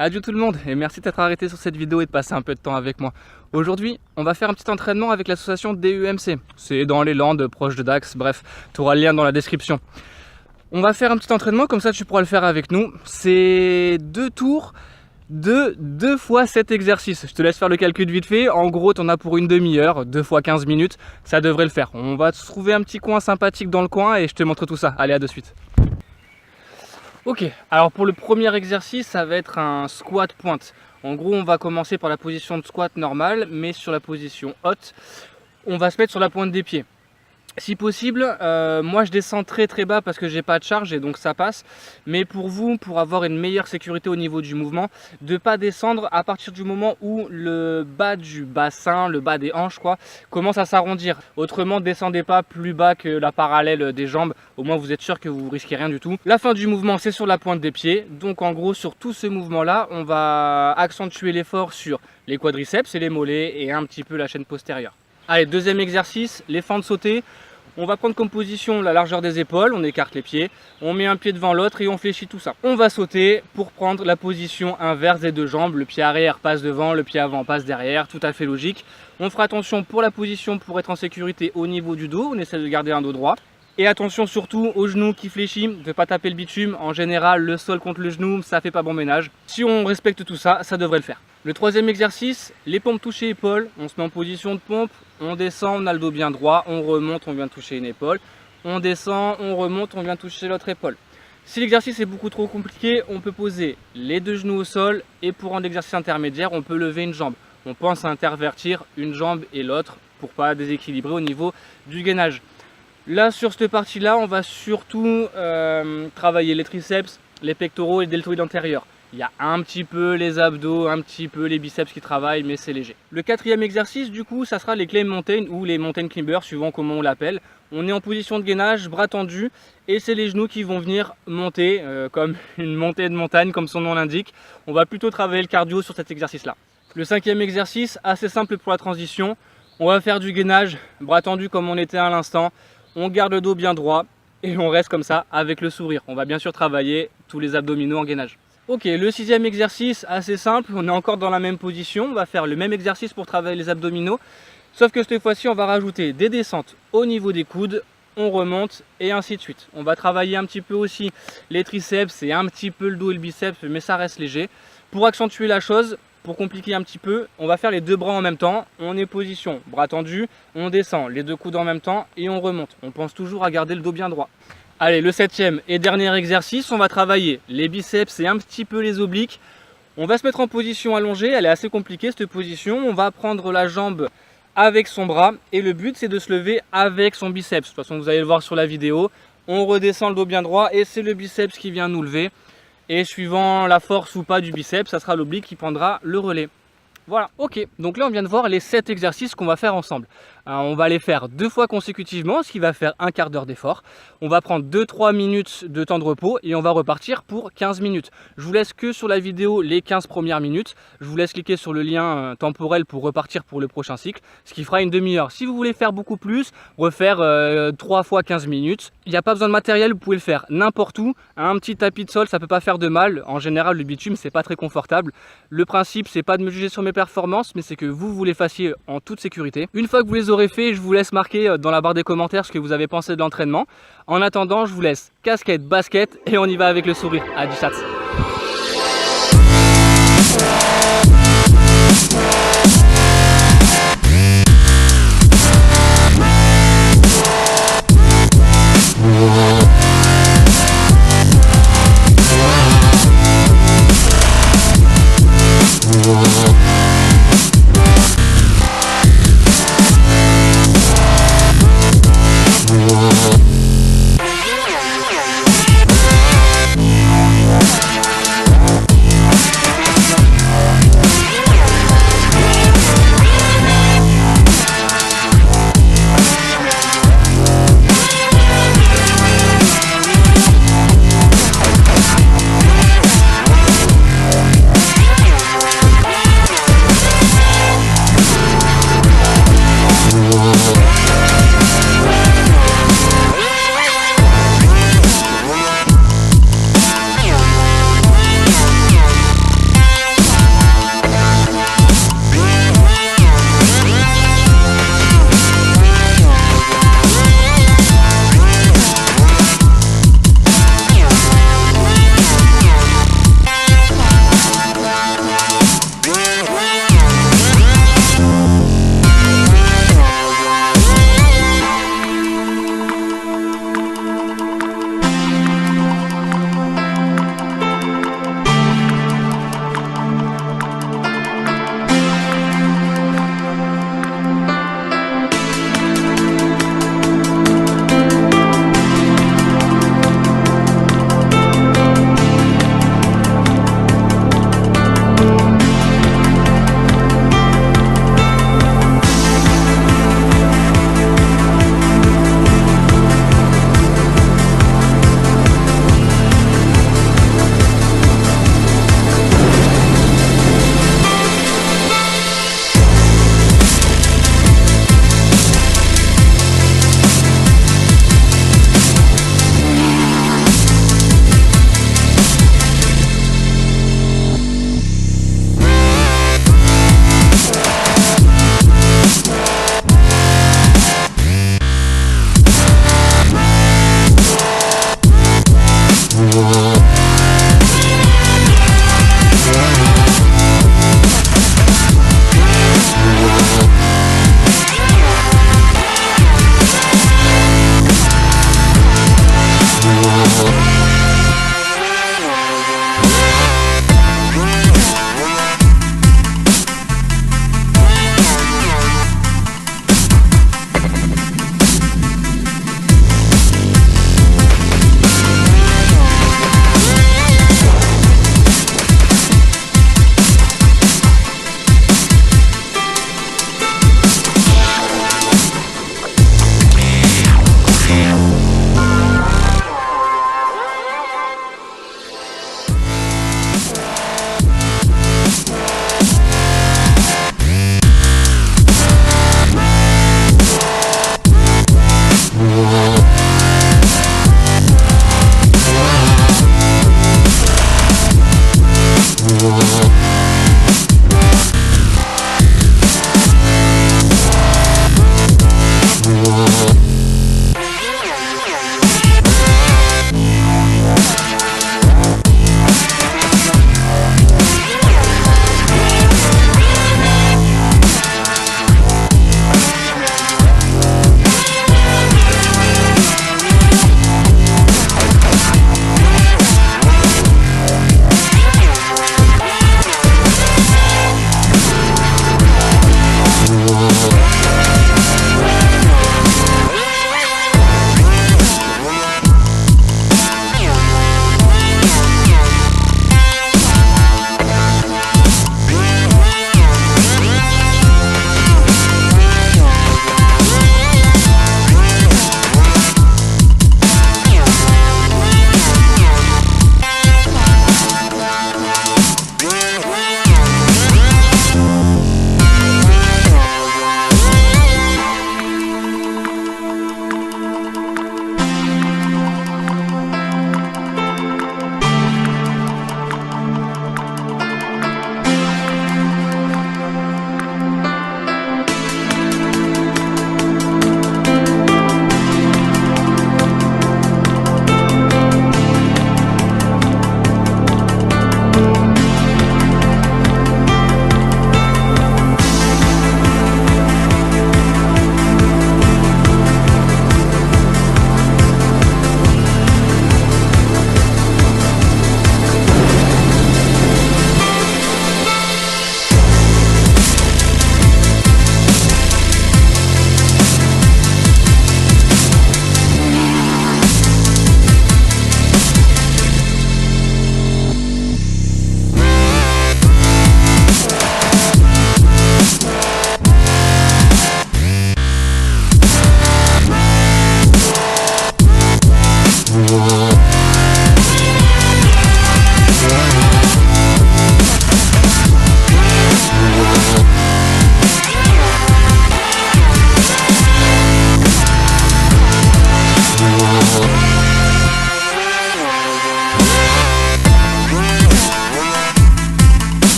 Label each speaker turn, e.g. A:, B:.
A: Adieu tout le monde et merci d'être arrêté sur cette vidéo et de passer un peu de temps avec moi. Aujourd'hui, on va faire un petit entraînement avec l'association DEMC. C'est dans les Landes, proche de Dax, bref, tu auras le lien dans la description. On va faire un petit entraînement, comme ça tu pourras le faire avec nous. C'est 2 tours de 2 fois 7 exercices. Je te laisse faire le calcul vite fait. En gros, tu en as pour une demi-heure, 2 fois 15 minutes. Ça devrait le faire. On va se trouver un petit coin sympathique dans le coin et je te montre tout ça. Allez, à de suite. Ok, alors pour le premier exercice, ça va être un squat pointe. En gros, on va commencer par la position de squat normale, mais sur la position haute, on va se mettre sur la pointe des pieds. Si possible, moi je descends très bas parce que j'ai pas de charge et donc ça passe. Mais pour vous, pour avoir une meilleure sécurité au niveau du mouvement, de ne pas descendre à partir du moment où le bas du bassin, le bas des hanches commence à s'arrondir. Autrement, descendez pas plus bas que la parallèle des jambes. Au moins vous êtes sûr que vous risquez rien du tout. La fin du mouvement, c'est sur la pointe des pieds. Donc en gros, sur tout ce mouvement-là, on va accentuer l'effort sur les quadriceps et les mollets et un petit peu la chaîne postérieure. Allez, deuxième exercice, les fentes sautées. On va prendre comme position la largeur des épaules, on écarte les pieds, on met un pied devant l'autre et on fléchit tout ça. On va sauter pour prendre la position inverse des deux jambes, le pied arrière passe devant, le pied avant passe derrière, tout à fait logique. On fera attention pour la position pour être en sécurité au niveau du dos, on essaie de garder un dos droit. Et attention surtout aux genoux qui fléchissent, de ne pas taper le bitume. En général, le sol contre le genou, ça fait pas bon ménage. Si on respecte tout ça, ça devrait le faire. Le troisième exercice, les pompes touchées épaules. On se met en position de pompe, on descend, on a le dos bien droit, on remonte, on vient toucher une épaule. On descend, on remonte, on vient toucher l'autre épaule. Si l'exercice est beaucoup trop compliqué, on peut poser les deux genoux au sol et pour un exercice intermédiaire, on peut lever une jambe. On pense à intervertir une jambe et l'autre pour pas déséquilibrer au niveau du gainage. Là, sur cette partie-là, on va surtout travailler les triceps, les pectoraux et le deltoïde antérieur. Il y a un petit peu les abdos, un petit peu les biceps qui travaillent, mais c'est léger. Le quatrième exercice, du coup, ça sera les climb mountain ou les mountain climbers, suivant comment on l'appelle. On est en position de gainage, bras tendus, et c'est les genoux qui vont venir monter, comme une montée de montagne, comme son nom l'indique. On va plutôt travailler le cardio sur cet exercice-là. Le cinquième exercice, assez simple pour la transition. On va faire du gainage, bras tendus comme on était à l'instant. On garde le dos bien droit et on reste comme ça avec le sourire. On va bien sûr travailler tous les abdominaux en gainage. Ok, le sixième exercice, assez simple, on est encore dans la même position. On va faire le même exercice pour travailler les abdominaux. Sauf que cette fois-ci, on va rajouter des descentes au niveau des coudes. On remonte et ainsi de suite. On va travailler un petit peu aussi les triceps et un petit peu le dos et le biceps, mais ça reste léger. Pour accentuer la chose, pour compliquer un petit peu, on va faire les deux bras en même temps. On est position, bras tendus, on descend les deux coudes en même temps et on remonte. On pense toujours à garder le dos bien droit. Allez, le septième et dernier exercice, on va travailler les biceps et un petit peu les obliques. On va se mettre en position allongée, elle est assez compliquée cette position. On va prendre la jambe avec son bras et le but c'est de se lever avec son biceps. De toute façon, vous allez le voir sur la vidéo. On redescend le dos bien droit et c'est le biceps qui vient nous lever. Et suivant la force ou pas du biceps, ça sera l'oblique qui prendra le relais. Voilà, ok, donc là on vient de voir les 7 exercices qu'on va faire ensemble. On va les faire 2 fois consécutivement, ce qui va faire un quart d'heure d'effort. On va prendre 2-3 minutes de temps de repos et on va repartir pour 15 minutes. Je vous laisse que sur la vidéo les 15 premières minutes. Je vous laisse cliquer sur le lien temporel pour repartir pour le prochain cycle, ce qui fera une demi-heure. Si vous voulez faire beaucoup plus, refaire 3 fois 15 minutes, il n'y a pas besoin de matériel, vous pouvez le faire n'importe où. Un petit tapis de sol, ça peut pas faire de mal. En général, le bitume, c'est pas très confortable. Le principe, c'est pas de me juger sur mes performances, mais c'est que vous les fassiez en toute sécurité. Une fois que vous les aurez fait, je vous laisse marquer dans la barre des commentaires ce que vous avez pensé de l'entraînement. En attendant, je vous laisse casquette, basket et on y va avec le sourire. À du chat.